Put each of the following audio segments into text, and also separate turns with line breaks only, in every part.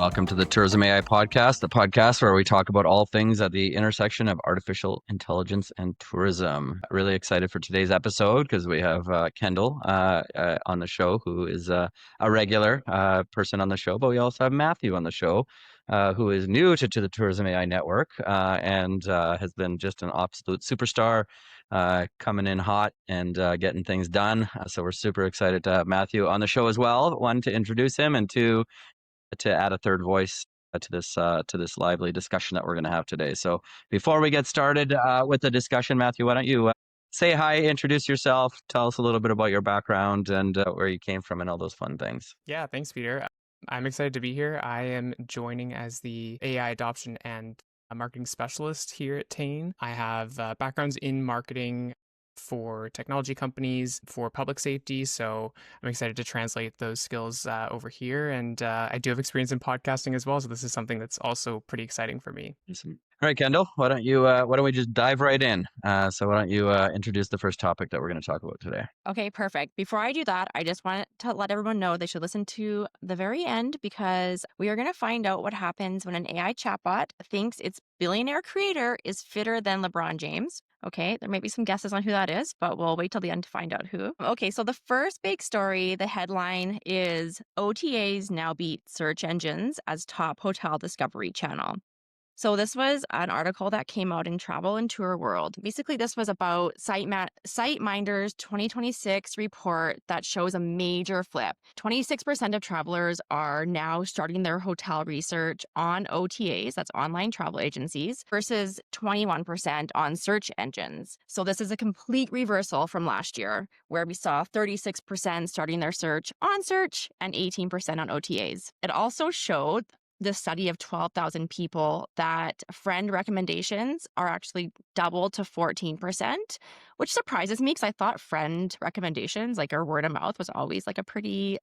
Welcome to the Tourism AI podcast, the podcast where we talk about all things at the intersection of artificial intelligence and tourism. Really excited for today's episode because we have Kendel on the show, who is a regular person on the show, but we also have Matthew on the show, who is new to the Tourism AI network and has been just an absolute superstar. Coming in hot and getting things done. So we're super excited to have Matthew on the show as well. One, to introduce him, and two, to add a third voice to this lively discussion that we're going to have today. So before we get started with the discussion, Matthew, why don't you say hi, introduce yourself, tell us a little bit about your background and where you came from and all those fun things.
Yeah, thanks, Peter. I'm excited to be here. I am joining as the AI adoption and marketing specialist here at TAIN. I have backgrounds in marketing for technology companies, for public safety. So I'm excited to translate those skills over here. And I do have experience in podcasting as well. So this is something that's also pretty exciting for me.
Awesome. All right, Kendel, why don't we just dive right in? So why don't you introduce the first topic that we're going to talk about today?
Okay, perfect. Before I do that, I just want to let everyone know they should listen to the very end because we are going to find out what happens when an AI chatbot thinks its billionaire creator is fitter than LeBron James. Okay, there may be some guesses on who that is, but we'll wait till the end to find out who. Okay, so the first big story, the headline is OTAs now beat search engines as top hotel discovery channel. So this was an article that came out in Travel and Tour World. Basically, this was about SiteMinder's 2026 report that shows a major flip. 26% of travelers are now starting their hotel research on OTAs, that's online travel agencies, versus 21% on search engines. So this is a complete reversal from last year, where we saw 36% starting their search on search and 18% on OTAs. It also showed the study of 12,000 people that friend recommendations are actually doubled to 14%, which surprises me because I thought friend recommendations, like our word of mouth, was always like a pretty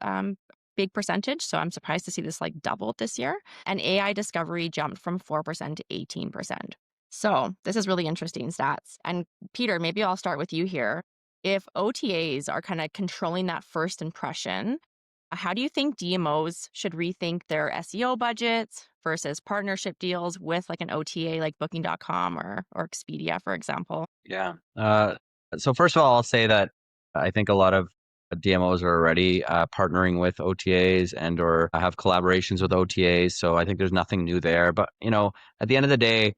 big percentage. So I'm surprised to see this like doubled this year. And AI discovery jumped from 4% to 18%. So this is really interesting stats. And Peter, maybe I'll start with you here. If OTAs are kind of controlling that first impression, how do you think DMOs should rethink their SEO budgets versus partnership deals with like an OTA like Booking.com or Expedia, for example?
Yeah. So first of all, I'll say that I think a lot of DMOs are already partnering with OTAs and or have collaborations with OTAs. So I think there's nothing new there. But, at the end of the day,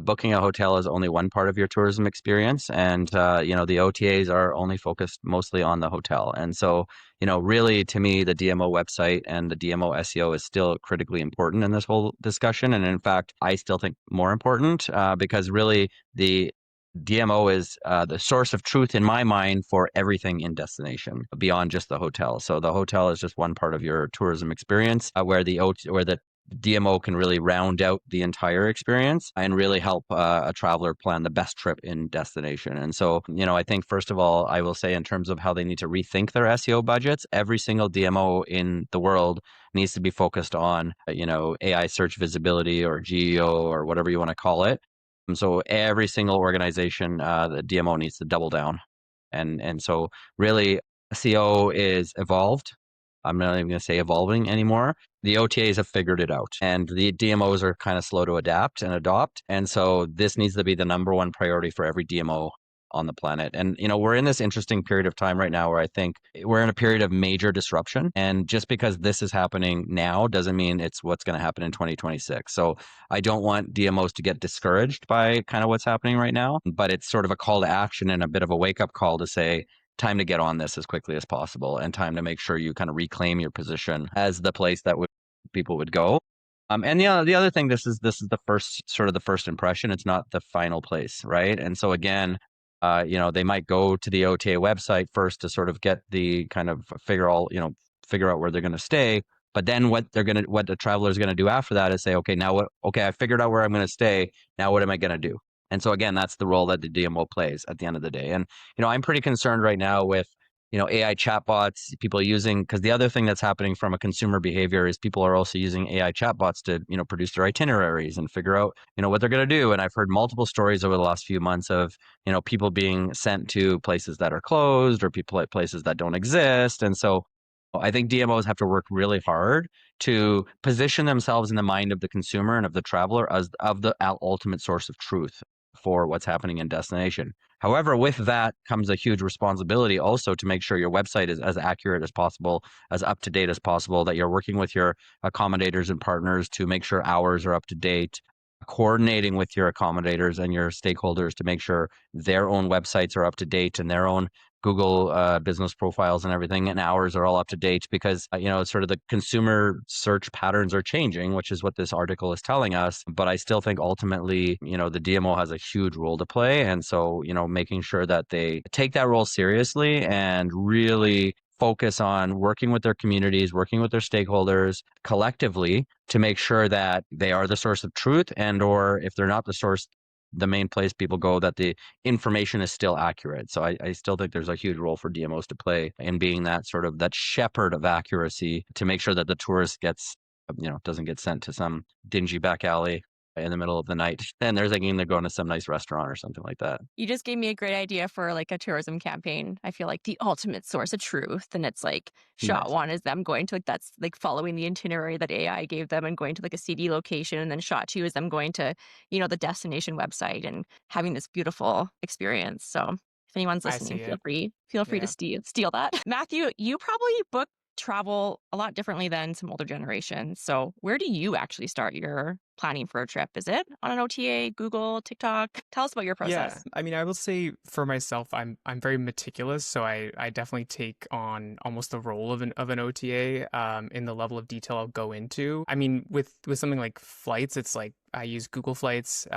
booking a hotel is only one part of your tourism experience. And, the OTAs are only focused mostly on the hotel. And so, really, to me, the DMO website and the DMO SEO is still critically important in this whole discussion. And in fact, I still think more important because really the DMO is the source of truth in my mind for everything in destination beyond just the hotel. So the hotel is just one part of your tourism experience where the DMO can really round out the entire experience and really help a traveler plan the best trip in destination. And so, I think first of all, I will say in terms of how they need to rethink their SEO budgets, every single DMO in the world needs to be focused on, AI search visibility or GEO or whatever you want to call it. And so every single organization, the DMO needs to double down. And so really SEO is evolved. I'm not even going to say evolving anymore. The OTAs have figured it out and the DMOs are kind of slow to adapt and adopt. And so this needs to be the number one priority for every DMO on the planet. And, we're in this interesting period of time right now where I think we're in a period of major disruption. And just because this is happening now doesn't mean it's what's going to happen in 2026. So I don't want DMOs to get discouraged by kind of what's happening right now, but it's sort of a call to action and a bit of a wake up call to say, time to get on this as quickly as possible and time to make sure you kind of reclaim your position as the place that people would go. And the other thing, this is the first impression. It's not the final place, right? And so again, they might go to the OTA website first to sort of get the kind of figure out where they're going to stay. But then what the traveler is going to do after that is say, okay, now what? Okay, I figured out where I'm going to stay. Now what am I going to do? And so again, that's the role that the DMO plays at the end of the day. And I'm pretty concerned right now with AI chatbots, people using, because the other thing that's happening from a consumer behavior is people are also using AI chatbots to, produce their itineraries and figure out, what they're going to do. And I've heard multiple stories over the last few months of, people being sent to places that are closed or people at places that don't exist. And so I think DMOs have to work really hard to position themselves in the mind of the consumer and of the traveler as of the ultimate source of truth for what's happening in destination. However, with that comes a huge responsibility also to make sure your website is as accurate as possible, as up to date as possible, that you're working with your accommodators and partners to make sure hours are up to date, coordinating with your accommodators and your stakeholders to make sure their own websites are up to date and their own Google business profiles and everything and hours are all up to date because, sort of the consumer search patterns are changing, which is what this article is telling us. But I still think ultimately, the DMO has a huge role to play. And so, making sure that they take that role seriously and really focus on working with their communities, working with their stakeholders collectively to make sure that they are the source of truth and or if they're not the source, the main place people go, that the information is still accurate. So I still think there's a huge role for DMOs to play in being that sort of that shepherd of accuracy to make sure that the tourist gets, doesn't get sent to some dingy back alley in the middle of the night and they're thinking they're going to some nice restaurant or something like that.
You just gave me a great idea for like a tourism campaign. I feel like the ultimate source of truth. And it's like shot
Nice.
one is them going to that's like following the itinerary that AI gave them and going to like a CD location. And then shot two is them going to, the destination website and having this beautiful experience. So if anyone's
I
listening,
see it.
feel free to
Yeah.
steal that. Matthew, you probably book travel a lot differently than some older generations. So where do you actually start your planning for a trip? Is it on an OTA, Google, TikTok? Tell us about your
Yeah,
process.
I mean, I will say for myself, I'm very meticulous, so I definitely take on almost the role of an OTA in the level of detail I'll go into. I mean, with something like flights, it's like I use Google Flights.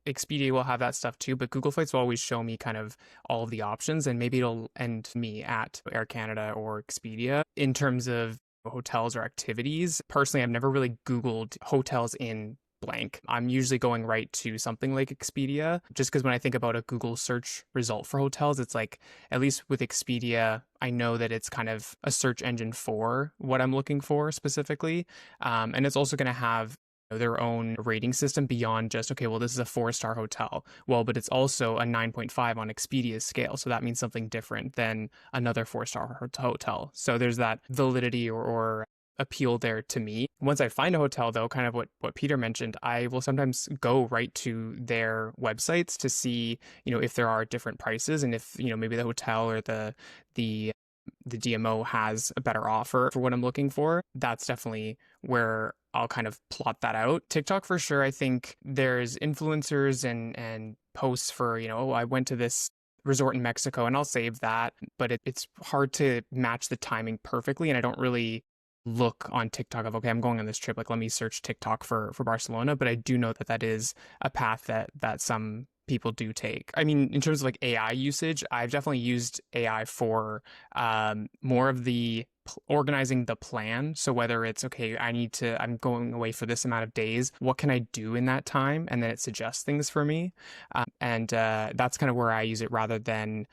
Expedia will have that stuff too, but Google Flights will always show me kind of all of the options, and maybe it'll end me at Air Canada or Expedia in terms of hotels or activities. Personally, I've never really Googled hotels in blank. I'm usually going right to something like Expedia, just because when I think about a Google search result for hotels, it's like, at least with Expedia, I know that it's kind of a search engine for what I'm looking for specifically. And it's also going to have their own rating system beyond just, okay, well, this is a 4-star hotel. Well, but it's also a 9.5 on Expedia's scale. So that means something different than another 4-star hotel. So there's that validity or appeal there to me. Once I find a hotel, though, kind of what Peter mentioned, I will sometimes go right to their websites to see, if there are different prices and if, maybe the hotel or the DMO has a better offer for what I'm looking for. That's definitely where I'll kind of plot that out. TikTok for sure. I think there's influencers and posts for, oh, I went to this resort in Mexico and I'll save that. But it's hard to match the timing perfectly. And I don't really look on TikTok of, okay, I'm going on this trip. Like, let me search TikTok for Barcelona. But I do know that is a path that some people do take. I mean, in terms of like AI usage, I've definitely used AI for more of the organizing the plan. So whether it's, okay, I'm going away for this amount of days, what can I do in that time? And then it suggests things for me. And that's kind of where I use it rather than,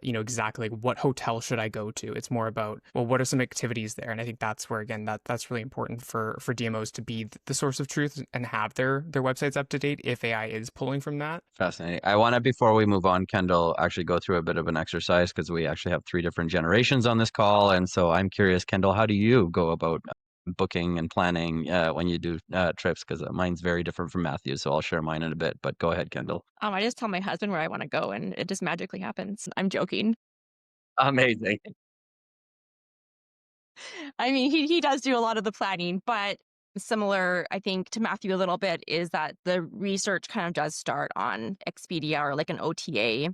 exactly like what hotel should I go to? It's more about, well, what are some activities there? And I think that's where, again, that's really important for DMOs to be the source of truth and have their websites up to date if AI is pulling from that.
Fascinating. I want to, before we move on, Kendall, actually go through a bit of an exercise because we actually have 3 different generations on this call. And so I'm curious, Kendall, how do you go about booking and planning when you do trips? Because mine's very different from Matthew. So I'll share mine in a bit. But go ahead, Kendall.
I just tell my husband where I want to go and it just magically happens. I'm joking.
Amazing.
I mean, he does do a lot of the planning, but similar, I think, to Matthew a little bit is that the research kind of does start on Expedia or like an OTA.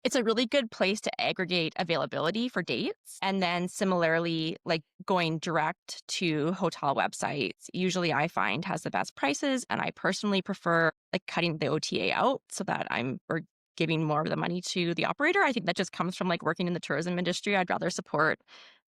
It's a really good place to aggregate availability for dates. And then similarly, like going direct to hotel websites, usually I find has the best prices. And I personally prefer like cutting the OTA out so that or giving more of the money to the operator. I think that just comes from like working in the tourism industry. I'd rather support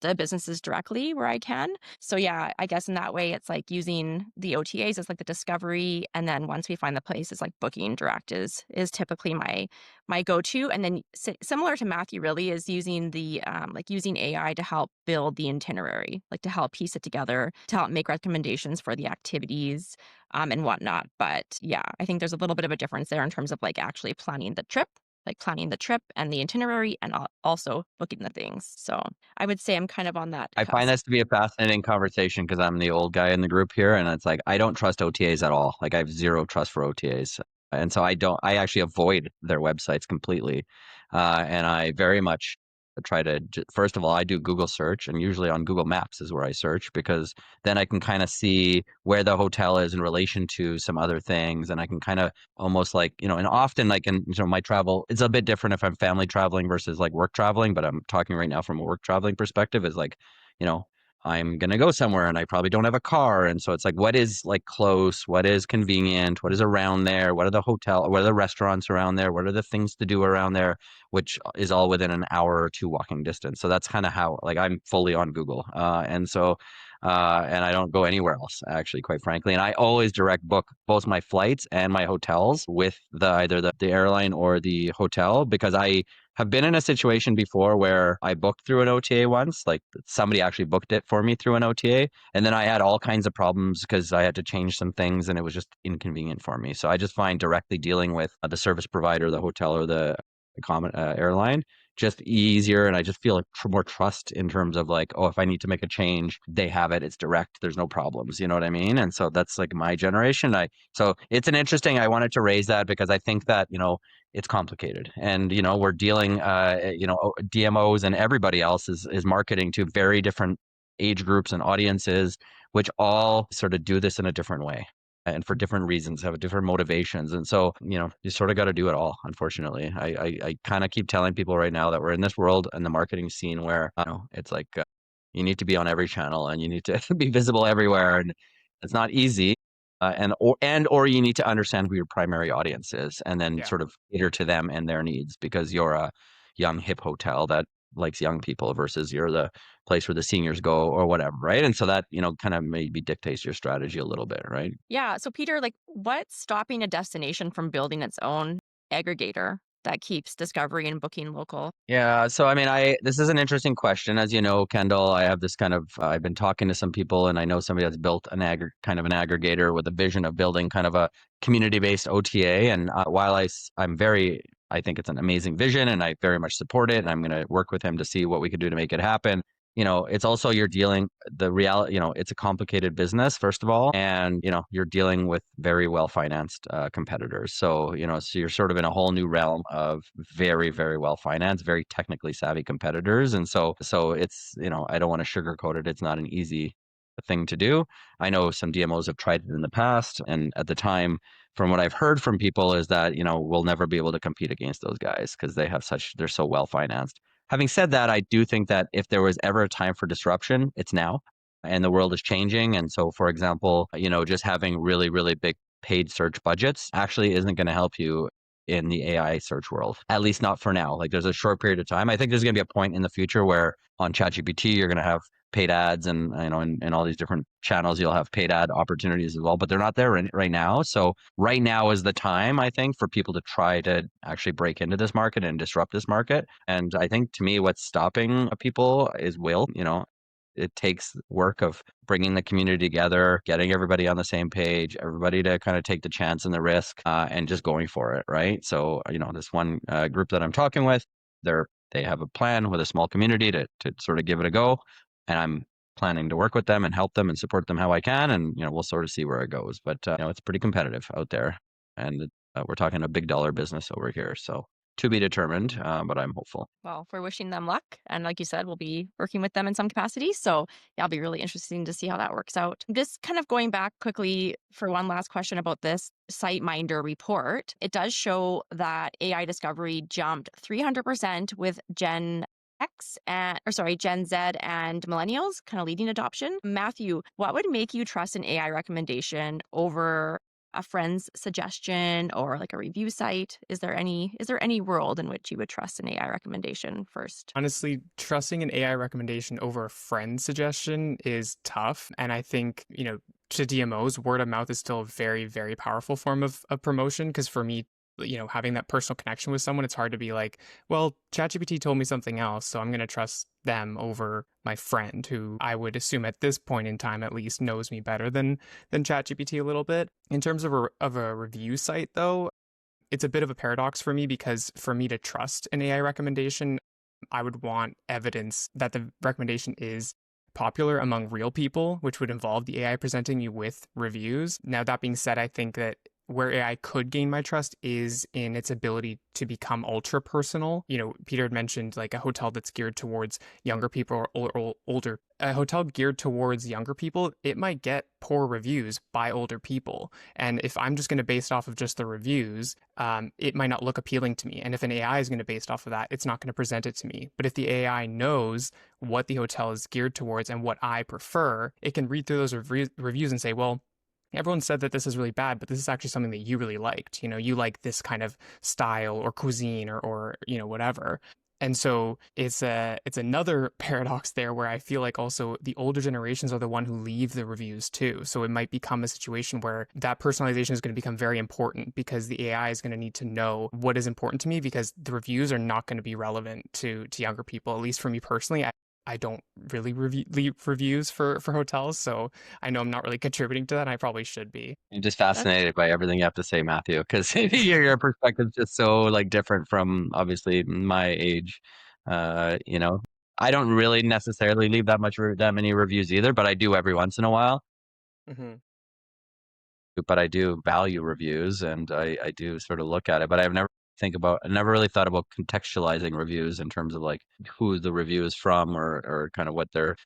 the businesses directly where I can. So yeah, I guess in that way, it's like using the OTAs as like the discovery. And then once we find the place, it's like booking direct is typically my go-to. And then similar to Matthew really is using the using AI to help build the itinerary, like to help piece it together, to help make recommendations for the activities and whatnot. But yeah, I think there's a little bit of a difference there in terms of like actually planning the trip like planning the trip and the itinerary and also booking the things. So I would say I'm kind of on that
I find
cusp.
this to be a fascinating conversation because I'm the old guy in the group here, and it's like I don't trust OTAs at all. Like I have zero trust for OTAs, and so I actually avoid their websites completely, and I very much try to. First of all, I do Google search, and usually on Google Maps is where I search because then I can kind of see where the hotel is in relation to some other things, and I can kind of almost like and often like in my travel, it's a bit different if I'm family traveling versus like work traveling, but I'm talking right now from a work traveling perspective is like you know, I'm going to go somewhere and I probably don't have a car. And so it's like, what is like close? What is convenient? What is around there? What are what are the restaurants around there? What are the things to do around there? Which is all within an hour or two walking distance. So that's kind of how, like, I'm fully on Google. And I don't go anywhere else, actually, quite frankly. And I always direct book both my flights and my hotels with either the airline or the hotel because I have been in a situation before where I booked through an OTA once, like somebody actually booked it for me through an OTA. And then I had all kinds of problems because I had to change some things and it was just inconvenient for me. So I just find directly dealing with the service provider, the hotel, or the common airline just easier. And I just feel like more trust in terms of like, oh, if I need to make a change, they have it. It's direct. There's no problems. You know what I mean? And so that's like my generation. So it's an interesting, I wanted to raise that because I think that, it's complicated and we're dealing DMOs and everybody else is marketing to very different age groups and audiences which all sort of do this in a different way and for different reasons have different motivations. And so you sort of got to do it all, unfortunately. I kind of keep telling people right now that we're in this world and the marketing scene where it's like you need to be on every channel and you need to be visible everywhere, and it's not easy. Or you need to understand who your primary audience is and then
Yeah.
sort of cater to them and their needs because you're a young hip hotel that likes young people versus you're the place where the seniors go or whatever, right? And so that kind of maybe dictates your strategy a little bit, right?
Yeah. So, Peter, like, what's stopping a destination from building its own aggregator that keeps discovery and booking local?
Yeah, so I mean, this is an interesting question. As you know, Kendall, I have this kind of I've been talking to some people, and I know somebody that's built kind of an aggregator with a vision of building kind of a community-based OTA. And while I think it's an amazing vision, and I very much support it, and I'm going to work with him to see what we could do to make it happen. It's also you're dealing the reality. It's a complicated business, first of all, and you're dealing with very well financed competitors. So so you're sort of in a whole new realm of very, very well financed, very technically savvy competitors. And so it's I don't want to sugarcoat it. It's not an easy thing to do. I know some DMOs have tried it in the past, and at the time, from what I've heard from people, is that we'll never be able to compete against those guys because they're so well financed. Having said that, I do think that if there was ever a time for disruption, it's now. And the world is changing. And so, for example, just having really, really big paid search budgets actually isn't going to help you in the AI search world, at least not for now. Like there's a short period of time. I think there's going to be a point in the future where on ChatGPT, you're going to have paid ads and, in all these different channels, you'll have paid ad opportunities as well, but they're not there right now. So right now is the time, I think, for people to try to actually break into this market and disrupt this market. And I think to me, what's stopping people is will. It takes work of bringing the community together, getting everybody on the same page, everybody to kind of take the chance and the risk and just going for it, right? So, this one group that I'm talking with, they have a plan with a small community to sort of give it a go. And I'm planning to work with them and help them and support them how I can. And, we'll sort of see where it goes. But, it's pretty competitive out there. And we're talking a big dollar business over here. So to be determined, but I'm hopeful.
Well, we're wishing them luck. And like you said, we'll be working with them in some capacity. So yeah, it'll be really interesting to see how that works out. Just kind of going back quickly for one last question about this SiteMinder report. It does show that AI discovery jumped 300% with Gen Z and millennials kind of leading adoption. Matthew, what would make you trust an AI recommendation over a friend's suggestion or like a review site? Is there any world in which you would trust an AI recommendation first?
Honestly, trusting an AI recommendation over a friend suggestion is tough. And I think, to DMOs, word of mouth is still a very, very powerful form of promotion. Because for me, having that personal connection with someone, it's hard to be like, well, ChatGPT told me something else, so I'm going to trust them over my friend, who I would assume at this point in time at least knows me better than ChatGPT a little bit. In terms of a review site, though, it's a bit of a paradox for me, because for me to trust an AI recommendation, I would want evidence that the recommendation is popular among real people, which would involve the AI presenting you with reviews. Now, that being said, I think that where AI could gain my trust is in its ability to become ultra personal. Peter had mentioned like a hotel that's geared towards younger people or older. A hotel geared towards younger people, it might get poor reviews by older people. And if I'm just going to base it off of just the reviews, it might not look appealing to me. And if an AI is going to base it off of that, it's not going to present it to me. But if the AI knows what the hotel is geared towards and what I prefer, it can read through those reviews and say, well, everyone said that this is really bad, but this is actually something that you really liked. You like this kind of style or cuisine or whatever. And so it's another paradox there, where I feel like also the older generations are the one who leave the reviews too. So it might become a situation where that personalization is going to become very important, because the AI is going to need to know what is important to me, because the reviews are not going to be relevant to younger people. At least for me personally, I don't really leave reviews for hotels, so I know I'm not really contributing to that, and I probably should be.
I'm just fascinated by everything you have to say, Matthew, because your perspective's just so like different from obviously my age. I don't really necessarily leave that many reviews either, but I do every once in a while.
Mm-hmm.
But I do value reviews, and I do sort of look at it, but I never really thought about contextualizing reviews in terms of like who the review is from or kind of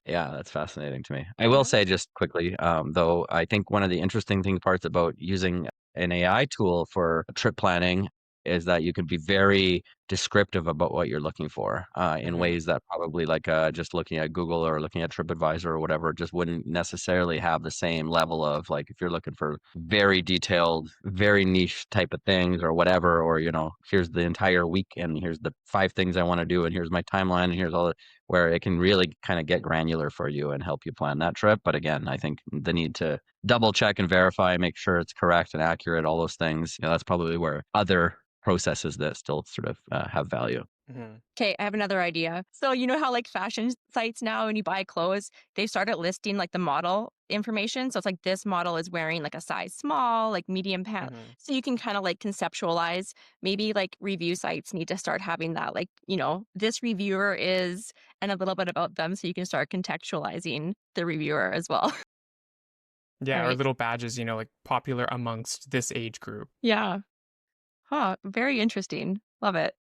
that's fascinating to me. I will
Yeah.
say just quickly, though, I think one of the interesting parts about using an AI tool for trip planning is that you can be very descriptive about what you're looking for in
Mm-hmm.
ways that probably like just looking at Google or looking at TripAdvisor or whatever just wouldn't necessarily have the same level of like if you're looking for very detailed, very niche type of things or whatever, or here's the entire week and here's the 5 things I want to do and here's my timeline and here's all the, where it can really kind of get granular for you and help you plan that trip. But again, I think the need to double check and verify, make sure it's correct and accurate, all those things, that's probably where other processes that still sort of have value.
Mm-hmm.
Okay, I have another idea. So you know how like fashion sites now, when you buy clothes, they started listing like the model information. So it's like this model is wearing like a size small, like medium pant.
Mm-hmm.
So you can kind of like conceptualize. Maybe like review sites need to start having that, like, this reviewer is, and a little bit about them, so you can start contextualizing the reviewer as well.
Yeah, or
Right.
little badges, like popular amongst this age group.
Yeah. Huh. Very interesting. Love it.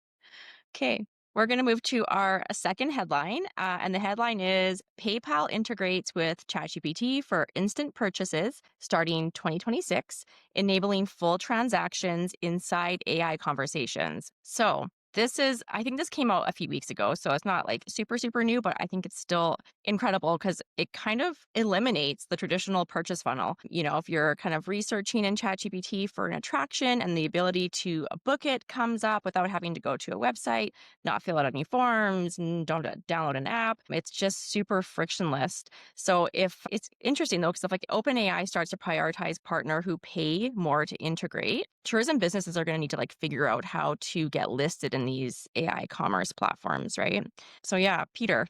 Okay, we're going to move to our second headline. And the headline is PayPal integrates with ChatGPT for instant purchases starting 2026, enabling full transactions inside AI conversations. So, I think this came out a few weeks ago, so it's not like super, super new, but I think it's still incredible because it kind of eliminates the traditional purchase funnel. If you're kind of researching in ChatGPT for an attraction and the ability to book it comes up without having to go to a website, not fill out any forms, and don't download an app. It's just super frictionless. So if it's interesting though, because if like OpenAI starts to prioritize partner who pay more to integrate, tourism businesses are going to need to like figure out how to get listed in these AI commerce platforms, right? So yeah, Peter,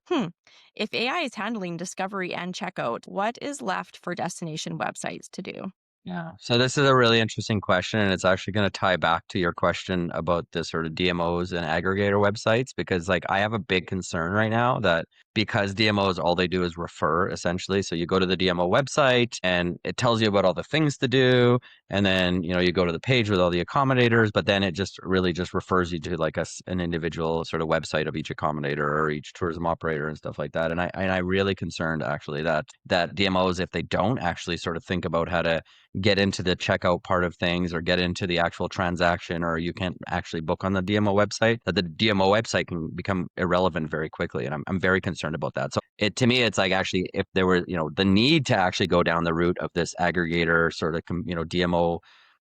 if AI is handling discovery and checkout, what is left for destination websites to do?
Yeah. So this is a really interesting question, and it's actually going to tie back to your question about the sort of DMOs and aggregator websites, because like I have a big concern right now that because DMOs, all they do is refer essentially. So you go to the DMO website and it tells you about all the things to do. And then, you go to the page with all the accommodators, but then it just really just refers you to like an individual sort of website of each accommodator or each tourism operator and stuff like that. And I really concerned actually that DMOs, if they don't actually sort of think about how to get into the checkout part of things or get into the actual transaction, or you can't actually book on the DMO website, that the DMO website can become irrelevant very quickly. And I'm very concerned about that. So to me, it's like actually if there were, the need to actually go down the route of this aggregator sort of, DMO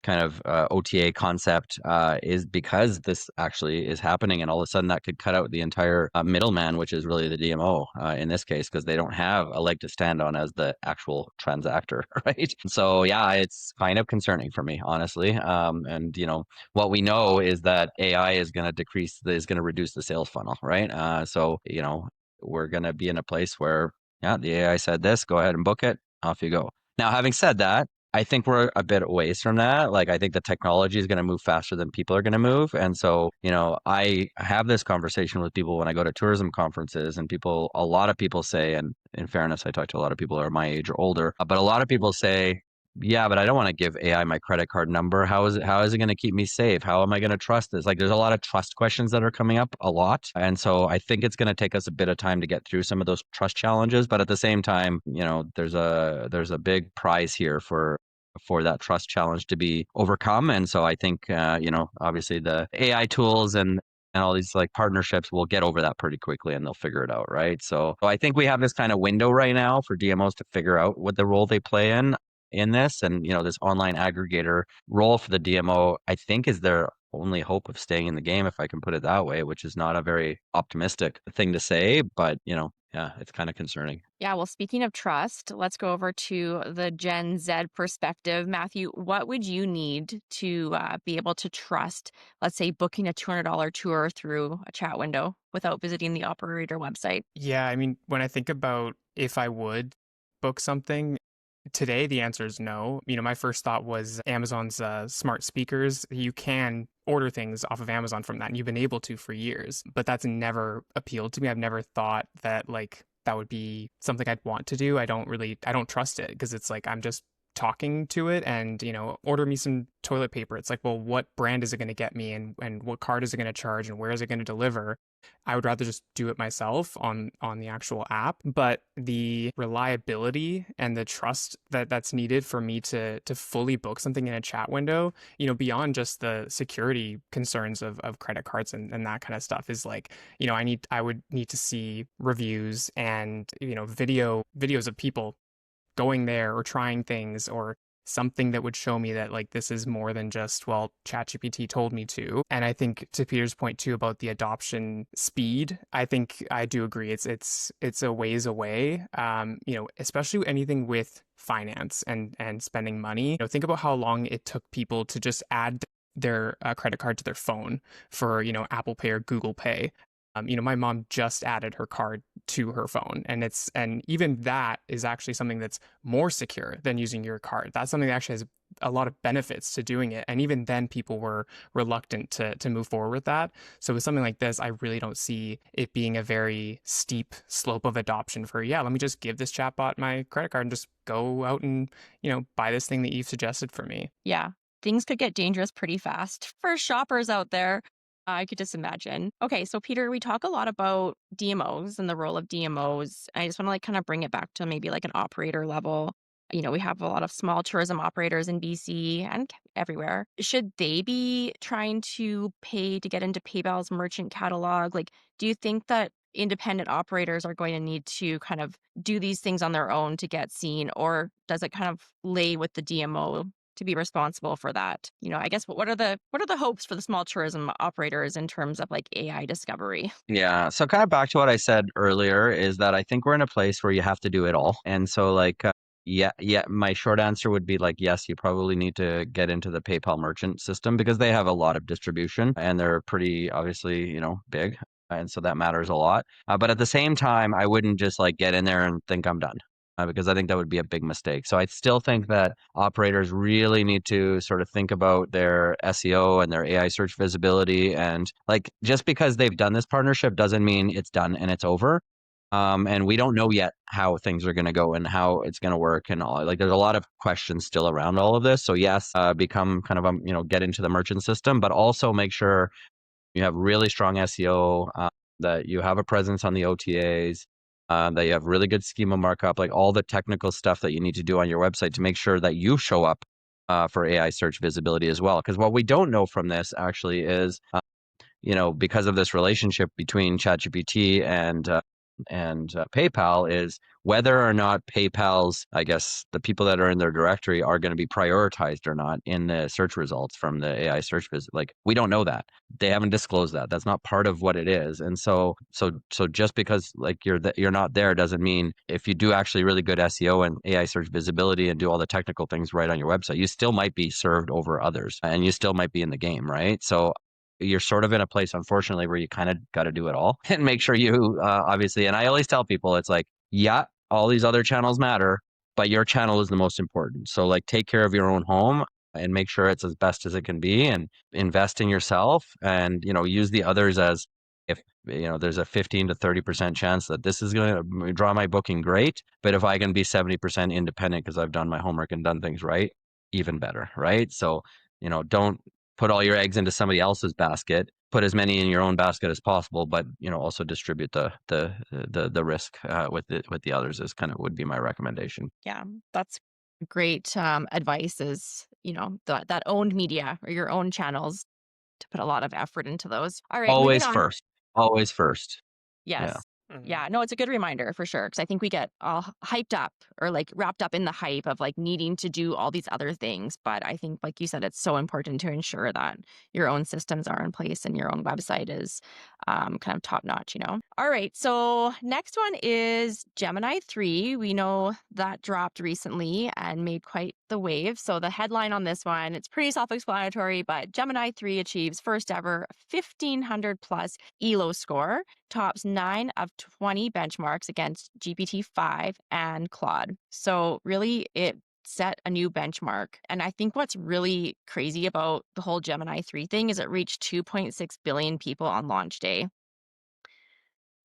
kind of OTA concept is because this actually is happening, and all of a sudden that could cut out the entire middleman, which is really the DMO in this case, because they don't have a leg to stand on as the actual transactor, right? So yeah, it's kind of concerning for me, honestly. And what we know is that AI is going to reduce the sales funnel, right? So we're going to be in a place where the AI said this, go ahead and book it, off you go. Now, having said that, I think we're a bit ways from that. Like, I think the technology is going to move faster than people are going to move. And so, I have this conversation with people when I go to tourism conferences, and a lot of people say, and in fairness, I talk to a lot of people who are my age or older, but a lot of people say, yeah, but I don't want to give AI my credit card number. How is it going to keep me safe? How am I going to trust this? Like, there's a lot of trust questions that are coming up a lot. And so I think it's going to take us a bit of time to get through some of those trust challenges. But at the same time, there's a big prize here for that trust challenge to be overcome. And so I think, obviously the AI tools and all these like partnerships will get over that pretty quickly, and they'll figure it out, right? So I think we have this kind of window right now for DMOs to figure out what the role they play in this. And, this online aggregator role for the DMO, I think, is their only hope of staying in the game, if I can put it that way, which is not a very optimistic thing to say, but, yeah, it's kind of concerning.
Yeah, well, speaking of trust, let's go over to the Gen Z perspective. Matthew, what would you need to be able to trust, let's say, booking a $200 tour through a chat window without visiting the operator website?
Yeah, I mean, when I think about if I would book something, today, the answer is no. My first thought was Amazon's smart speakers. You can order things off of Amazon from that, and you've been able to for years. But that's never appealed to me. I've never thought that that would be something I'd want to do. I don't trust it, because it's like I'm just talking to it and, order me some toilet paper. It's like, well, what brand is it going to get me, and what card is it going to charge, and where is it going to deliver? I would rather just do it myself on the actual app. But the reliability and the trust that's needed for me to fully book something in a chat window, beyond just the security concerns of credit cards and that kind of stuff, is like, I would need to see reviews and, videos of people going there or trying things, or something that would show me that this is more than just, well, ChatGPT told me to. And I think, to Peter's point too about the adoption speed, I think I do agree it's a ways away. Especially anything with finance and spending money. Think about how long it took people to just add their credit card to their phone for Apple Pay or Google Pay. My mom just added her card to her phone, and even that is actually something that's more secure than using your card. That's something that actually has a lot of benefits to doing it. And even then, people were reluctant to move forward with that. So with something like this, I really don't see it being a very steep slope of adoption for, let me just give this chatbot my credit card and just go out and, buy this thing that you've suggested for me.
Yeah, things could get dangerous pretty fast for shoppers out there. I could just imagine. Okay, so Peter, we talk a lot about DMOs and the role of DMOs. I just want to kind of bring it back to maybe an operator level. We have a lot of small tourism operators in BC and everywhere. Should they be trying to pay to get into PayPal's merchant catalog? Do you think that independent operators are going to need to kind of do these things on their own to get seen, or does it kind of lay with the DMO to be responsible for that? I guess what are the hopes for the small tourism operators in terms of AI discovery?
Yeah. So kind of back to what I said earlier, is that I think we're in a place where you have to do it all. And so yeah, my short answer would be yes, you probably need to get into the PayPal merchant system, because they have a lot of distribution and they're pretty obviously, big. And so that matters a lot. But at the same time, I wouldn't just get in there and think I'm done. Because I think that would be a big mistake. So I still think that operators really need to sort of think about their SEO and their AI search visibility. And just because they've done this partnership doesn't mean it's done and it's over. And we don't know yet how things are going to go and how it's going to work and all. There's a lot of questions still around all of this. So yes, become kind of get into the merchant system, but also make sure you have really strong SEO, that you have a presence on the OTAs, that you have really good schema markup, all the technical stuff that you need to do on your website to make sure that you show up for AI search visibility as well. Because what we don't know from this actually is, because of this relationship between ChatGPT and PayPal, is whether or not PayPal's, I guess, the people that are in their directory are going to be prioritized or not in the search results from the AI search visit. We don't know that. They haven't disclosed that. That's not part of what it is. And so just because you're not there doesn't mean, if you do actually really good SEO and AI search visibility and do all the technical things right on your website, you still might be served over others and you still might be in the game, right? So you're sort of in a place, unfortunately, where you kind of got to do it all and make sure you obviously, and I always tell people, it's yeah, all these other channels matter, but your channel is the most important. So like take care of your own home and make sure it's as best as it can be, and invest in yourself, and use the others as, if there's a 15 to 30% chance that this is going to draw my booking, great. But if I can be 70% independent because I've done my homework and done things right, even better, right? So, don't put all your eggs into somebody else's basket. Put as many in your own basket as possible, but also distribute the risk with the others, is kind of would be my recommendation.
Yeah, that's great advice. Is that owned media or your own channels, to put a lot of effort into those. All right, moving
Always
on.
first. Always first. Yeah.
Yes.
Mhm.
Yeah, no, it's a good reminder for sure. Because I think we get all hyped up or like wrapped up in the hype of like needing to do all these other things. But I think, like you said, it's so important to ensure that your own systems are in place and your own website is kind of top notch. All right. So next one is Gemini 3. We know that dropped recently and made quite the wave. So the headline on this one, it's pretty self explanatory, but Gemini 3 achieves first ever 1500 plus ELO score, tops 9 of 20 benchmarks against GPT-5 and Claude. So really, it set a new benchmark. And I think what's really crazy about the whole Gemini 3 thing is it reached 2.6 billion people on launch day.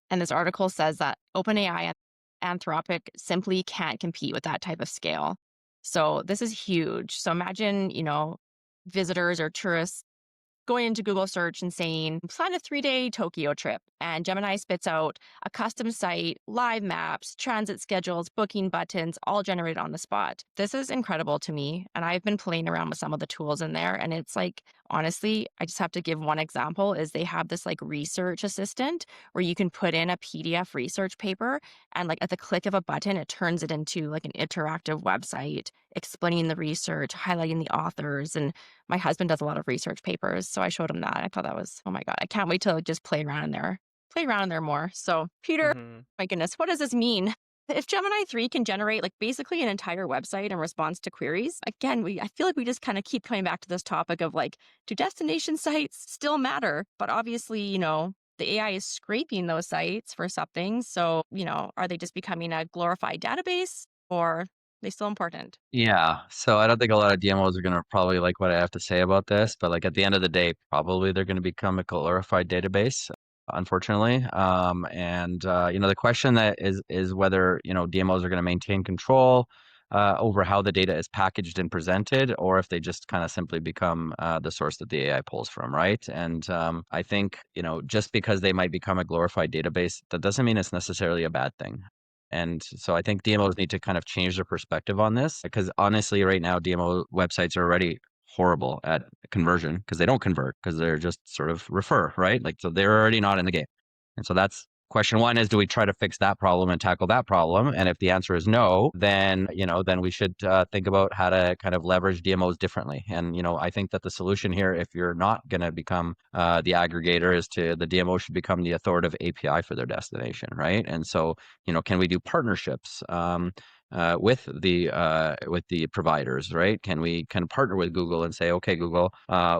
And this article says that OpenAI and Anthropic simply can't compete with that type of scale. So this is huge. So imagine, visitors or tourists going into Google search and saying, plan a 3-day Tokyo trip. And Gemini spits out a custom site, live maps, transit schedules, booking buttons, all generated on the spot. This is incredible to me. And I've been playing around with some of the tools in there. And it's like, honestly, I just have to give one example is they have this like research assistant where you can put in a PDF research paper and like at the click of a button, it turns it into like an interactive website explaining the research, highlighting the authors. And my husband does a lot of research papers, so I showed him that. I thought that was, oh my God, I can't wait to just play around in there more. So, Peter,
Mhm.
my goodness, what does this mean? If Gemini 3 can generate like basically an entire website in response to queries, again, I feel like we just kind of keep coming back to this topic of like, do destination sites still matter? But obviously, the AI is scraping those sites for something. So, are they just becoming a glorified database, or are they still important?
Yeah. So I don't think a lot of DMOs are going to probably like what I have to say about this, but like at the end of the day, probably they're going to become a glorified database, unfortunately. The question that is whether, DMOs are going to maintain control over how the data is packaged and presented, or if they just kind of simply become the source that the AI pulls from, right? And I think, just because they might become a glorified database, that doesn't mean it's necessarily a bad thing. And so I think DMOs need to kind of change their perspective on this, because honestly, right now, DMO websites are already horrible at conversion because they don't convert, because they're just sort of refer, right? Like, so they're already not in the game. And so that's question one, is do we try to fix that problem and tackle that problem? And if the answer is no, then, then we should think about how to kind of leverage DMOs differently. And, I think that the solution here, if you're not going to become the aggregator, is the DMO should become the authoritative API for their destination, right? And so, can we do partnerships with the providers, right? Can we partner with Google and say, okay, Google,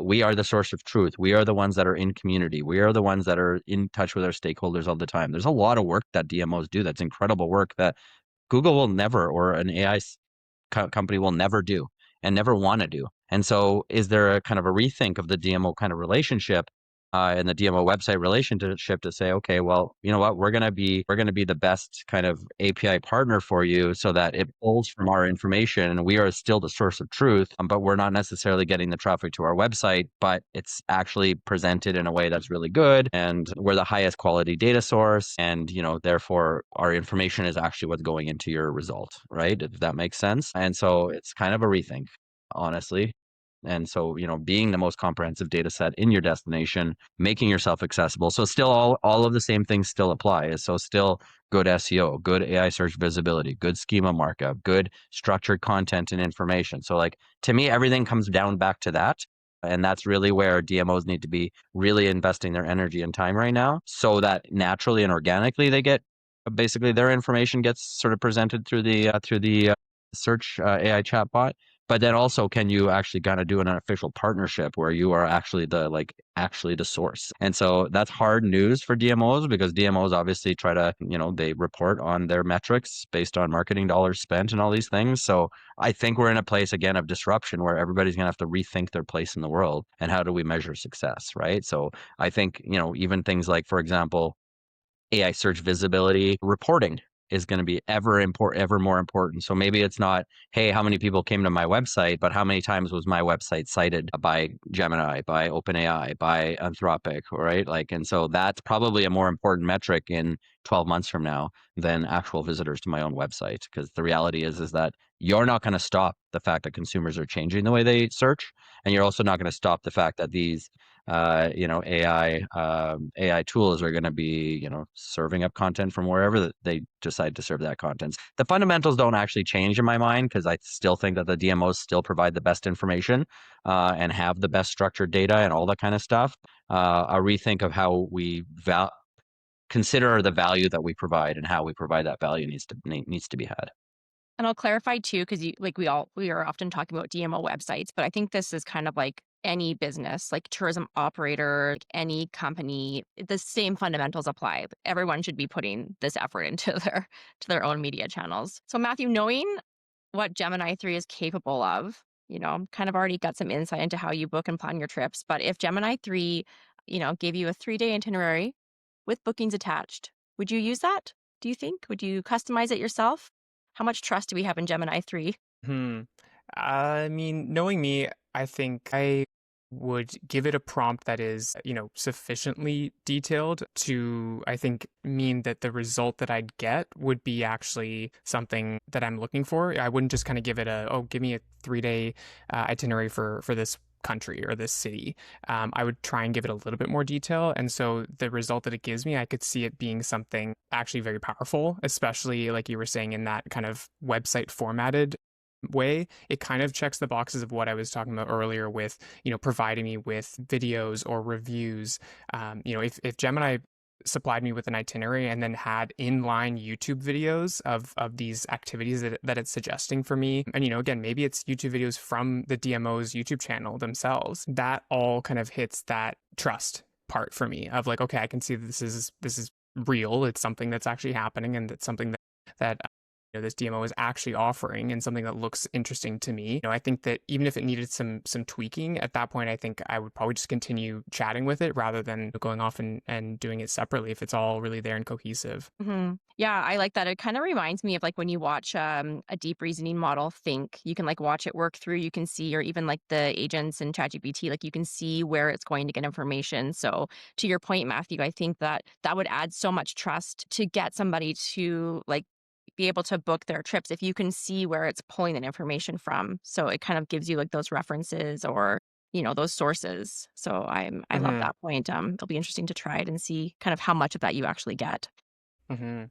we are the source of truth. We are the ones that are in community. We are the ones that are in touch with our stakeholders all the time. There's a lot of work that DMOs do. That's incredible work that Google will never, or an AI company will never do and never want to do. And so is there a kind of a rethink of the DMO kind of relationship and the DMO website relationship to say, okay, well, you know what, we're going to be the best kind of API partner for you, so that it pulls from our information and we are still the source of truth, but we're not necessarily getting the traffic to our website, but it's actually presented in a way that's really good, and we're the highest quality data source, and therefore our information is actually what's going into your result, right? If that makes sense. And so it's kind of a rethink, honestly. And so, being the most comprehensive data set in your destination, making yourself accessible. So still all of the same things still apply. So still good SEO, good AI search visibility, good schema markup, good structured content and information. So like, to me, everything comes down back to that. And that's really where DMOs need to be really investing their energy and time right now, so that naturally and organically they get, basically their information gets sort of presented through the search AI chatbot. But then also, can you actually kind of do an official partnership where you are actually the source? And so that's hard news for DMOs, because DMOs obviously try to, they report on their metrics based on marketing dollars spent and all these things. So I think we're in a place again of disruption where everybody's going to have to rethink their place in the world and how do we measure success, right? So I think, even things like, for example, AI search visibility reporting is going to be ever more important. So maybe it's not, hey, how many people came to my website, but how many times was my website cited by Gemini, by OpenAI, by Anthropic, right? And so that's probably a more important metric in 12 months from now than actual visitors to my own website. Because the reality is that you're not going to stop the fact that consumers are changing the way they search. And you're also not going to stop the fact that these AI tools are going to be, serving up content from wherever that they decide to serve that content. The fundamentals don't actually change in my mind, because I still think that the DMOs still provide the best information and have the best structured data and all that kind of stuff. A rethink of how we consider the value that we provide and how we provide that value needs to be had.
And I'll clarify too, because we are often talking about DMO websites, but I think this is kind of like any business, like tourism operator, like any company. The same fundamentals apply. Everyone should be putting this effort into their own media channels. So Matthew, knowing what Gemini 3 is capable of, kind of already got some insight into how you book and plan your trips. But if Gemini 3, gave you a 3-day itinerary with bookings attached, would you use that? Do you think? Would you customize it yourself? How much trust do we have in Gemini 3?
I mean, knowing me, I think I would give it a prompt that is, sufficiently detailed to, I think, mean that the result that I'd get would be actually something that I'm looking for. I wouldn't just kind of give it give me a 3-day itinerary for this country or this city. I would try and give it a little bit more detail. And so the result that it gives me, I could see it being something actually very powerful, especially like you were saying in that kind of website formatted way. It kind of checks the boxes of what I was talking about earlier with, providing me with videos or reviews. If Gemini supplied me with an itinerary and then had inline YouTube videos of these activities that it's suggesting for me. And, again, maybe it's YouTube videos from the DMO's YouTube channel themselves. That all kind of hits that trust part for me of like, okay, I can see that this is real. It's something that's actually happening, and that's something that this DMO is actually offering, and something that looks interesting to me. I think that even if it needed some tweaking at that point, I think I would probably just continue chatting with it rather than going off and doing it separately if it's all really there and cohesive.
Mm-hmm. Yeah, I like that. It kind of reminds me of like when you watch a deep reasoning model think, you can like watch it work through, you can see, or even like the agents in ChatGPT, like you can see where it's going to get information. So to your point, Matthew, I think that would add so much trust to get somebody to like be able to book their trips if you can see where it's pulling that information from. So it kind of gives you like those references or, those sources. So I love that point. It'll be interesting to try it and see kind of how much of that you actually get.
Mm-hmm.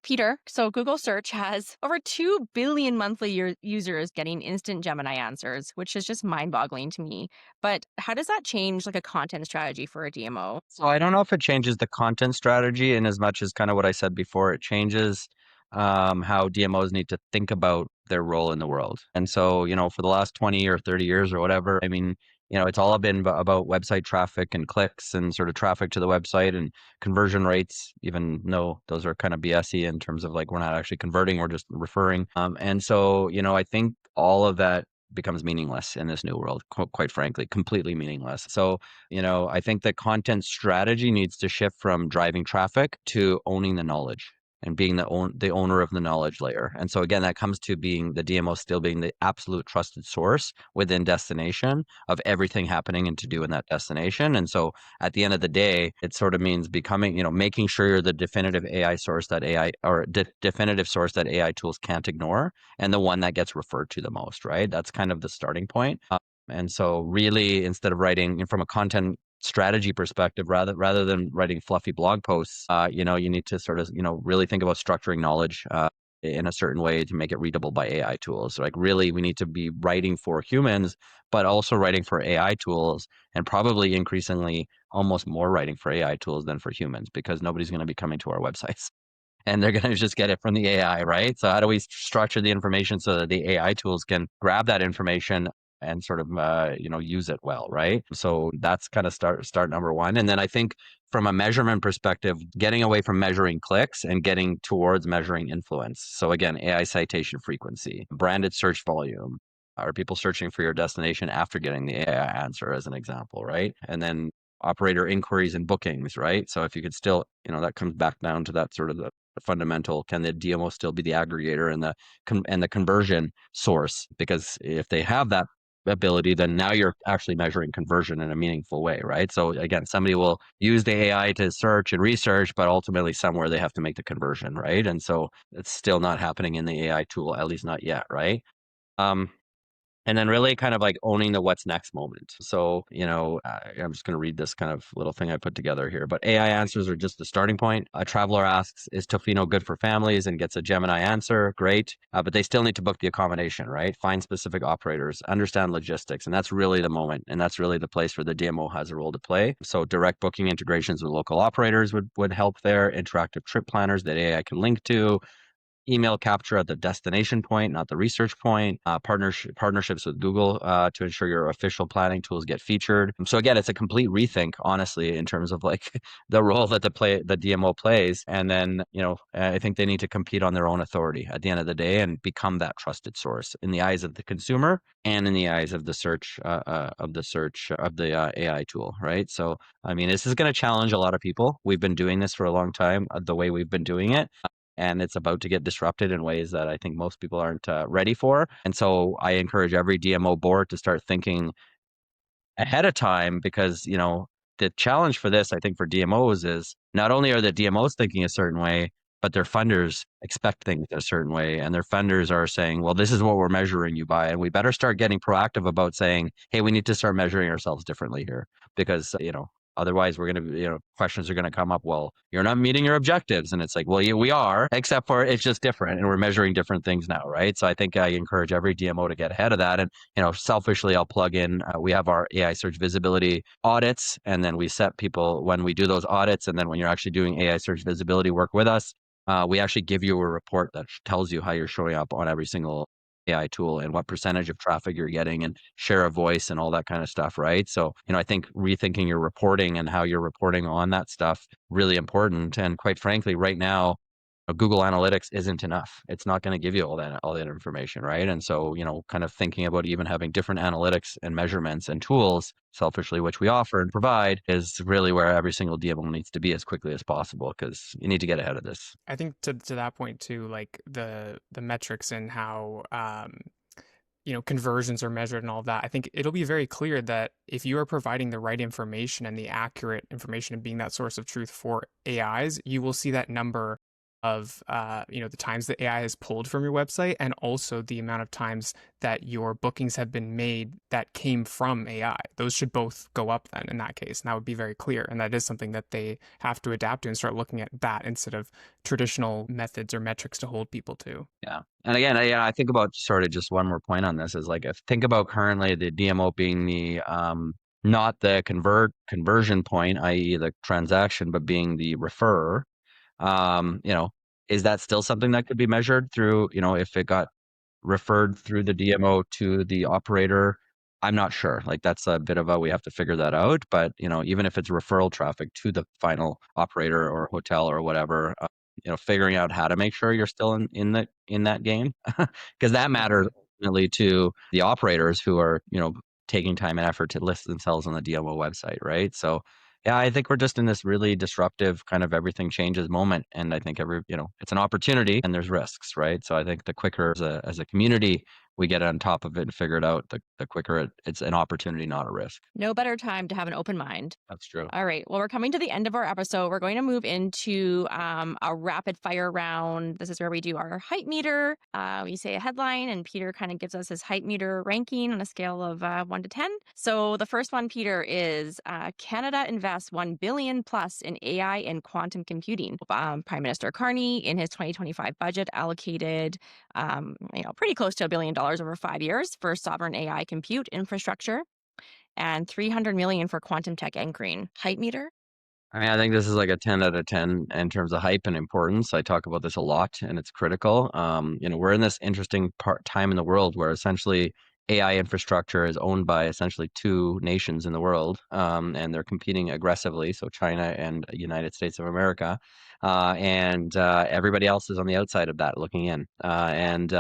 Peter, so Google Search has over 2 billion monthly users getting instant Gemini answers, which is just mind-boggling to me. But how does that change like a content strategy for a DMO?
So I don't know if it changes the content strategy in as much as kind of what I said before. It changes how DMOs need to think about their role in the world. And so, for the last 20 or 30 years or whatever, I mean, it's all been about website traffic and clicks and sort of traffic to the website and conversion rates, even though those are kind of BSy in terms of like we're not actually converting, we're just referring. And so, I think all of that becomes meaningless in this new world, quite frankly, completely meaningless. So, I think the content strategy needs to shift from driving traffic to owning the knowledge and being the owner of the knowledge layer. And so again, that comes to being the DMO still being the absolute trusted source within destination of everything happening and to do in that destination. And so at the end of the day, it sort of means becoming, making sure you're the definitive AI source that definitive source that AI tools can't ignore, and the one that gets referred to the most, right? That's kind of the starting point. And so really, instead of writing from a content strategy perspective, rather than writing fluffy blog posts, you need to sort of, really think about structuring knowledge in a certain way to make it readable by AI tools. So like really, we need to be writing for humans, but also writing for AI tools, and probably increasingly almost more writing for AI tools than for humans, because nobody's going to be coming to our websites. and they're going to just get it from the AI, right? So how do we structure the information so that the AI tools can grab that information and sort of use it well, right? So that's kind of start number one. And then I think from a measurement perspective, getting away from measuring clicks and getting towards measuring influence. So again, AI citation frequency, branded search volume. Are people searching for your destination after getting the AI answer, as an example, right? And then operator inquiries and bookings, right? So if you could still, that comes back down to that sort of the fundamental, can the DMO still be the aggregator and the conversion source? Because if they have that ability, then now you're actually measuring conversion in a meaningful way, right? So again, somebody will use the AI to search and research, but ultimately somewhere they have to make the conversion, right? And so it's still not happening in the AI tool, at least not yet, right? And then really kind of like owning the what's next moment. So, I'm just going to read this kind of little thing I put together here. But AI answers are just the starting point. A traveler asks, is Tofino good for families, and gets a Gemini answer? Great. But they still need to book the accommodation, right? Find specific operators, understand logistics. And that's really the moment. And that's really the place where the DMO has a role to play. So direct booking integrations with local operators would help there. Interactive trip planners that AI can link to. Email capture at the destination point, not the research point. Partnerships with Google to ensure your official planning tools get featured. So again, it's a complete rethink, honestly, in terms of like the role that the DMO plays. And then I think they need to compete on their own authority at the end of the day and become that trusted source in the eyes of the consumer and in the eyes of the search of the AI tool, right? So I mean, this is going to challenge a lot of people. We've been doing this for a long time, the way we've been doing it. And it's about to get disrupted in ways that I think most people aren't ready for. And so I encourage every DMO board to start thinking ahead of time, because, the challenge for this, I think, for DMOs is not only are the DMOs thinking a certain way, but their funders expect things a certain way. And their funders are saying, well, this is what we're measuring you by. And we better start getting proactive about saying, hey, we need to start measuring ourselves differently here, because, otherwise, we're going to, questions are going to come up. Well, you're not meeting your objectives. And it's like, well, yeah, we are, except for it's just different. And we're measuring different things now, right? So I think I encourage every DMO to get ahead of that. And, selfishly, I'll plug in, we have our AI search visibility audits. And then we set people when we do those audits. And then when you're actually doing AI search visibility work with us, we actually give you a report that tells you how you're showing up on every single AI tool and what percentage of traffic you're getting and share of voice and all that kind of stuff, right? So, I think rethinking your reporting and how you're reporting on that stuff, really important. And quite frankly, right now, Google Analytics isn't enough. It's not going to give you all that information, right? And so, kind of thinking about even having different analytics and measurements and tools, selfishly, which we offer and provide, is really where every single DMO needs to be as quickly as possible, because you need to get ahead of this.
I think to that point too, like the metrics and how conversions are measured and all of that, I think it'll be very clear that if you are providing the right information and the accurate information and being that source of truth for AIs, you will see that number of the times that AI has pulled from your website, and also the amount of times that your bookings have been made that came from AI. Those should both go up then in that case, and that would be very clear. And that is something that they have to adapt to and start looking at that instead of traditional methods or metrics to hold people to.
Yeah. And again, I think about sort of just one more point on this is like, if think about currently the DMO being the not the conversion point, i.e. the transaction, but being the referrer. Is that still something that could be measured through, if it got referred through the DMO to the operator? I'm not sure. Like, that's a bit of we have to figure that out. But, even if it's referral traffic to the final operator or hotel or whatever, figuring out how to make sure you're still in that game, because that matters ultimately to the operators who are, taking time and effort to list themselves on the DMO website, right? So yeah, I think we're just in this really disruptive kind of everything changes moment. And I think it's an opportunity and there's risks, right? So I think the quicker as a community we get on top of it and figure it out, the quicker it's an opportunity, not a risk.
No better time to have an open mind.
That's true.
All right. Well, we're coming to the end of our episode. We're going to move into a rapid fire round. This is where we do our hype meter. We say a headline, and Peter kind of gives us his hype meter ranking on a scale of 1 to 10. So the first one, Peter, is Canada invests $1 billion plus in AI and quantum computing. Prime Minister Carney, in his 2025 budget, allocated pretty close to $1 billion over 5 years for sovereign AI compute infrastructure, and $300 million for quantum tech anchoring. Hype meter?
I mean, I think this is like a 10 out of 10 in terms of hype and importance. I talk about this a lot and it's critical. We're in this interesting time in the world where essentially AI infrastructure is owned by essentially two nations in the world, and they're competing aggressively. So China and United States of America. And everybody else is on the outside of that looking in. It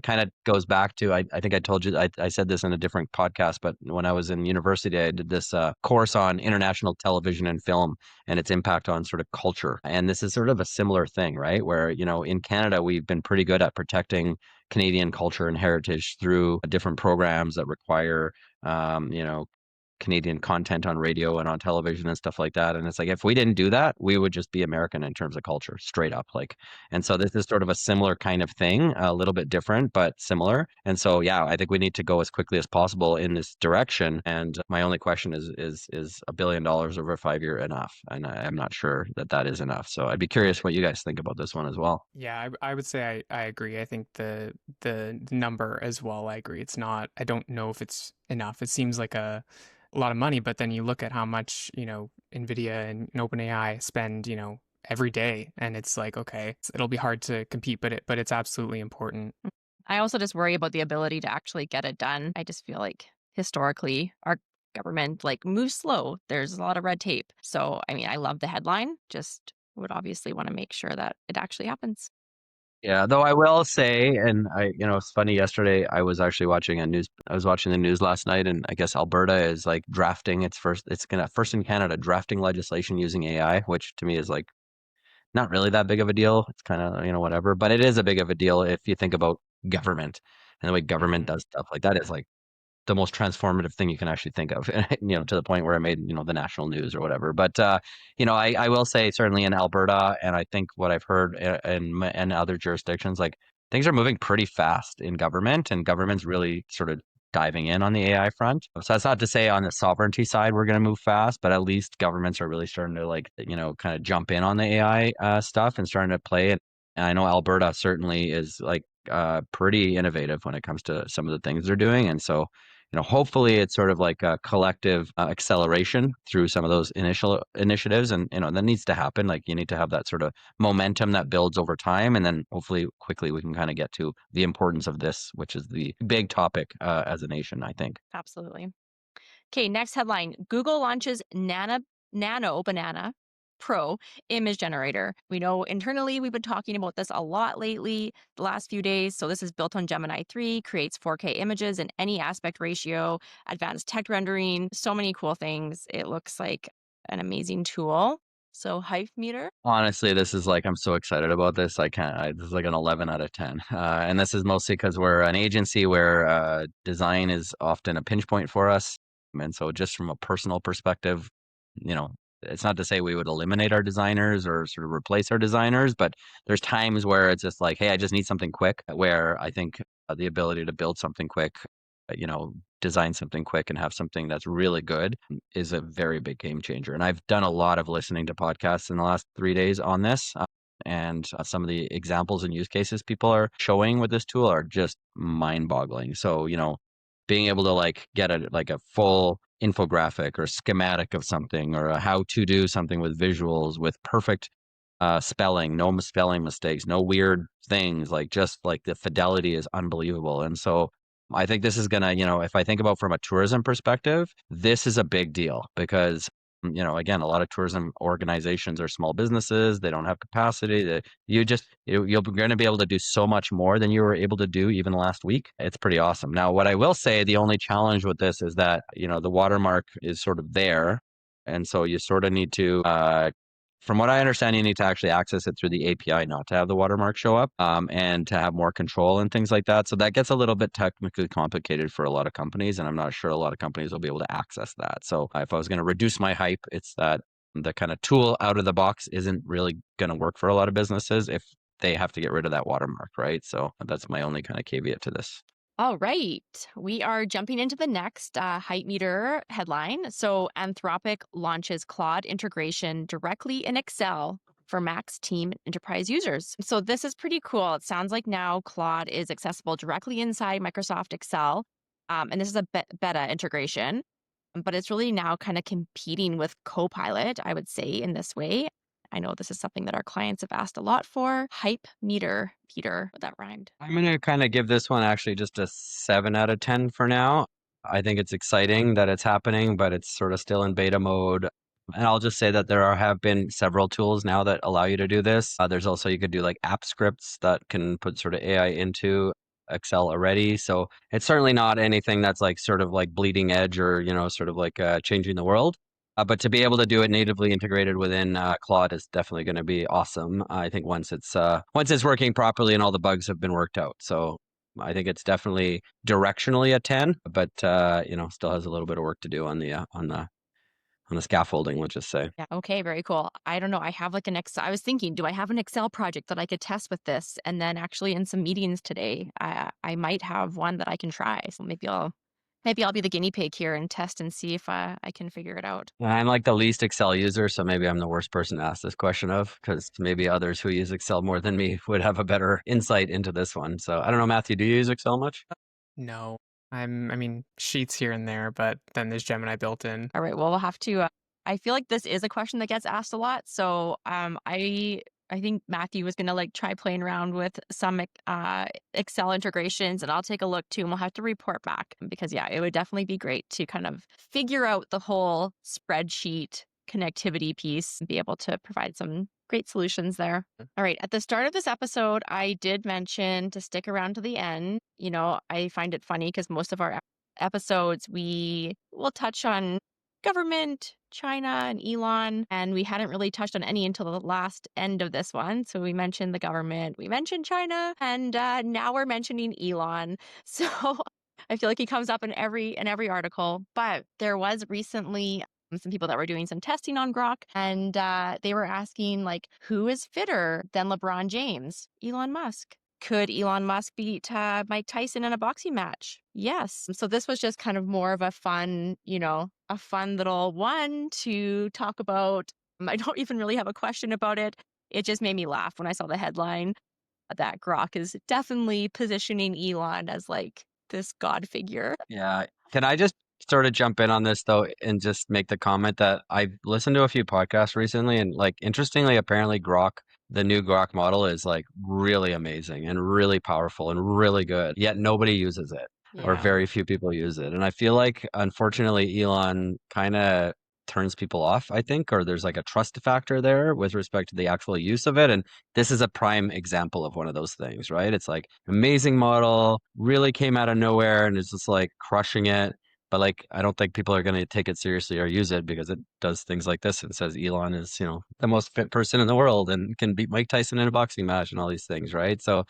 kind of goes back to, I think I told you, I said this in a different podcast, but when I was in university, I did this course on international television and film and its impact on sort of culture. And this is sort of a similar thing, right? Where, in Canada, we've been pretty good at protecting Canadian culture and heritage through different programs that require, um, you know, Canadian content on radio and on television and stuff like that. And it's like, if we didn't do that, we would just be American in terms of culture, straight up. And so this is sort of a similar kind of thing, a little bit different, but similar. And so, yeah, I think we need to go as quickly as possible in this direction. And my only question is $1 billion over a 5 year enough? And I'm not sure that that is enough. So I'd be curious what you guys think about this one as well.
Yeah, I would say I agree. I think the number as well, I agree. It's not, I don't know if it's enough. It seems like a lot of money, but then you look at how much, Nvidia and OpenAI spend, every day, and it's like, okay, it'll be hard to compete, but it's absolutely important.
I also just worry about the ability to actually get it done. I just feel like historically our government moves slow. There's a lot of red tape. So, I mean, I love the headline, just would obviously want to make sure that it actually happens.
Yeah, though I will say, and it's funny, yesterday I was actually I was watching the news last night, and I guess Alberta is like drafting it's gonna first in Canada drafting legislation using AI, which to me is like not really that big of a deal. It's kind of, whatever, but it is a big of a deal if you think about government and the way government
Mhm.
does stuff. Like that is like the most transformative thing you can actually think of, to the point where it made, the national news or whatever. But, I will say certainly in Alberta, and I think what I've heard in other jurisdictions, like things are moving pretty fast in government, and government's really sort of diving in on the AI front. So that's not to say on the sovereignty side we're going to move fast, but at least governments are really starting to kind of jump in on the AI stuff and starting to play it. And I know Alberta certainly is pretty innovative when it comes to some of the things they're doing. And so, hopefully it's sort of like a collective acceleration through some of those initial initiatives. And, that needs to happen. Like you need to have that sort of momentum that builds over time. And then hopefully quickly we can kind of get to the importance of this, which is the big topic as a nation, I think.
Absolutely. Okay, next headline. Google launches Nano Banana Pro image generator. We know internally we've been talking about this a lot lately, the last few days. So this is built on Gemini 3, creates 4K images in any aspect ratio, advanced text rendering, so many cool things. It looks like an amazing tool. So hype meter.
Honestly, this is like, I'm so excited about this. This is like an 11 out of 10. And this is mostly because we're an agency where design is often a pinch point for us. And so just from a personal perspective, you know, it's not to say we would eliminate our designers or sort of replace our designers, but there's times where it's just like, hey, I just need something quick, where I think the ability to build something quick, design something quick and have something that's really good is a very big game changer. And I've done a lot of listening to podcasts in the last 3 days on this. And some of the examples and use cases people are showing with this tool are just mind boggling. So, being able to get a full infographic or schematic of something, or a how to do something with visuals with perfect spelling, no spelling mistakes, no weird things, just like the fidelity is unbelievable. And so I think this is gonna, if I think about from a tourism perspective, this is a big deal because, again, a lot of tourism organizations are small businesses. They don't have capacity. You're going to be able to do so much more than you were able to do even last week. It's pretty awesome. Now, what I will say, the only challenge with this is that, the watermark is sort of there. And so you sort of need to, from what I understand, you need to actually access it through the API, not to have the watermark show up, and to have more control and things like that. So that gets a little bit technically complicated for a lot of companies, and I'm not sure a lot of companies will be able to access that. So if I was going to reduce my hype, it's that the kind of tool out of the box isn't really going to work for a lot of businesses if they have to get rid of that watermark, right? So that's my only kind of caveat to this.
All right. We are jumping into the next hype meter headline. So, Anthropic launches Claude integration directly in Excel for Max Team Enterprise users. So, this is pretty cool. It sounds like now Claude is accessible directly inside Microsoft Excel. And this is a beta integration. but it's really now kind of competing with Copilot, I would say, in this way. I know this is something that our clients have asked a lot for. Hype meter, Peter, that rhymed.
I'm going to kind of give this one actually just a 7 out of 10 for now. I think it's exciting that it's happening, but it's sort of still in beta mode. And I'll just say that have been several tools now that allow you to do this. There's also, you could do like app scripts that can put sort of AI into Excel already. So it's certainly not anything that's like sort of like bleeding edge or, sort of like changing the world. But to be able to do it natively integrated within Claude is definitely going to be awesome. I think once it's working properly and all the bugs have been worked out. So I think it's definitely directionally a 10, but still has a little bit of work to do on the scaffolding, let's just say.
Yeah. Okay. Very cool. I don't know. I have like an Excel. I was thinking, do I have an Excel project that I could test with this? And then actually in some meetings today, I might have one that I can try. So maybe I'll be the guinea pig here and test and see if I can figure it out.
I'm like the least Excel user, so maybe I'm the worst person to ask this question of, because maybe others who use Excel more than me would have a better insight into this one. So I don't know, Matthew, do you use Excel much?
No, I mean, sheets here and there, but then there's Gemini built in.
All right. Well, we'll have to. I feel like this is a question that gets asked a lot. So I think Matthew was gonna like try playing around with some Excel integrations, and I'll take a look too, and we'll have to report back because yeah, it would definitely be great to kind of figure out the whole spreadsheet connectivity piece and be able to provide some great solutions there. All right. At the start of this episode, I did mention to stick around to the end. I find it funny because most of our episodes we will touch on government, China, and Elon, and we hadn't really touched on any until the last end of this one. So we mentioned the government, we mentioned China, and now we're mentioning Elon. So I feel like he comes up in every article. But there was recently some people that were doing some testing on Grok, and they were asking like, who is fitter than LeBron James? Elon Musk. Could Elon Musk beat Mike Tyson in a boxing match? Yes. So this was just kind of more of a fun little one to talk about. I don't even really have a question about it. It just made me laugh when I saw the headline that Grok is definitely positioning Elon as like this god figure.
Yeah. Can I just sort of jump in on this though and just make the comment that I've listened to a few podcasts recently, and like interestingly, apparently the new Grok model is like really amazing and really powerful and really good, yet nobody uses it or
Yeah.
very few people use it. And I feel like unfortunately Elon kind of turns people off, I think, or there's like a trust factor there with respect to the actual use of it. And this is a prime example of one of those things, right? It's like amazing model, really came out of nowhere and is just like crushing it. But like, I don't think people are going to take it seriously or use it because it does things like this and says Elon is, the most fit person in the world and can beat Mike Tyson in a boxing match and all these things, right? So,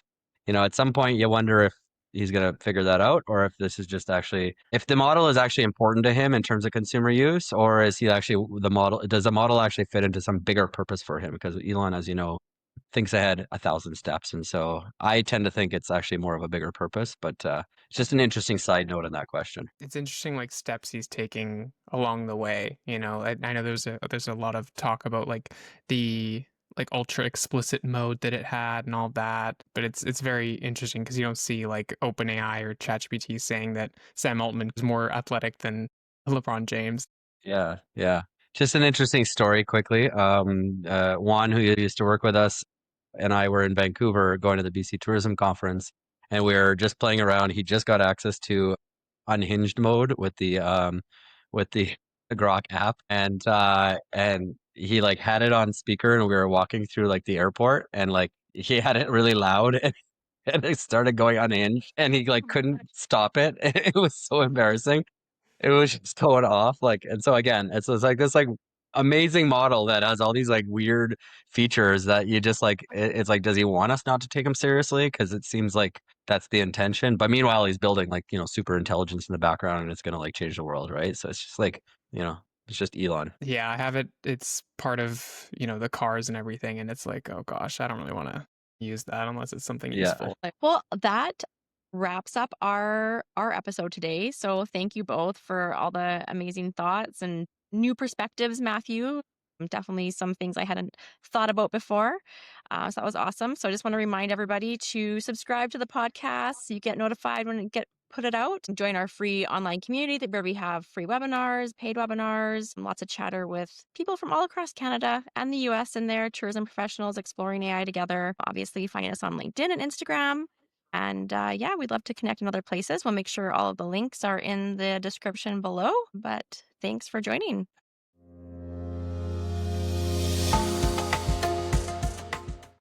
at some point you wonder if he's going to figure that out, or if this is just actually, if the model is actually important to him in terms of consumer use, or is he actually does the model actually fit into some bigger purpose for him? Because Elon, as you know, thinks ahead 1,000 steps. And so I tend to think it's actually more of a bigger purpose, but it's just an interesting side note on that question.
It's interesting, like steps he's taking along the way. I know there's a lot of talk about like the like ultra explicit mode that it had and all that, but it's very interesting because you don't see like OpenAI or ChatGPT saying that Sam Altman is more athletic than LeBron James.
Yeah, yeah. Just an interesting story quickly. Juan, who used to work with us, and I were in Vancouver going to the BC Tourism Conference, and we were just playing around. He just got access to unhinged mode with the Grok app, and he like had it on speaker, and we were walking through like the airport, and like he had it really loud, and it started going unhinged, and he like couldn't stop it. It was so embarrassing. It was just going off, like, and so again, it's like this like amazing model that has all these like weird features that you just like. It's like, does he want us not to take him seriously? Because it seems like that's the intention. But meanwhile, he's building like super intelligence in the background, and it's gonna like change the world, right? So it's just like it's just Elon.
Yeah, I have it. It's part of the cars and everything, and it's like, oh gosh, I don't really want to use that unless it's something
Yeah.
useful.
Well, that wraps up our episode today. So thank you both for all the amazing thoughts and new perspectives, Matthew. Definitely some things I hadn't thought about before. So that was awesome. So I just want to remind everybody to subscribe to the podcast so you get notified when put it out. Join our free online community where we have free webinars, paid webinars, and lots of chatter with people from all across Canada and the US in there, tourism professionals exploring AI together. Obviously, find us on LinkedIn and Instagram. And yeah, we'd love to connect in other places. We'll make sure all of the links are in the description below. But thanks for joining.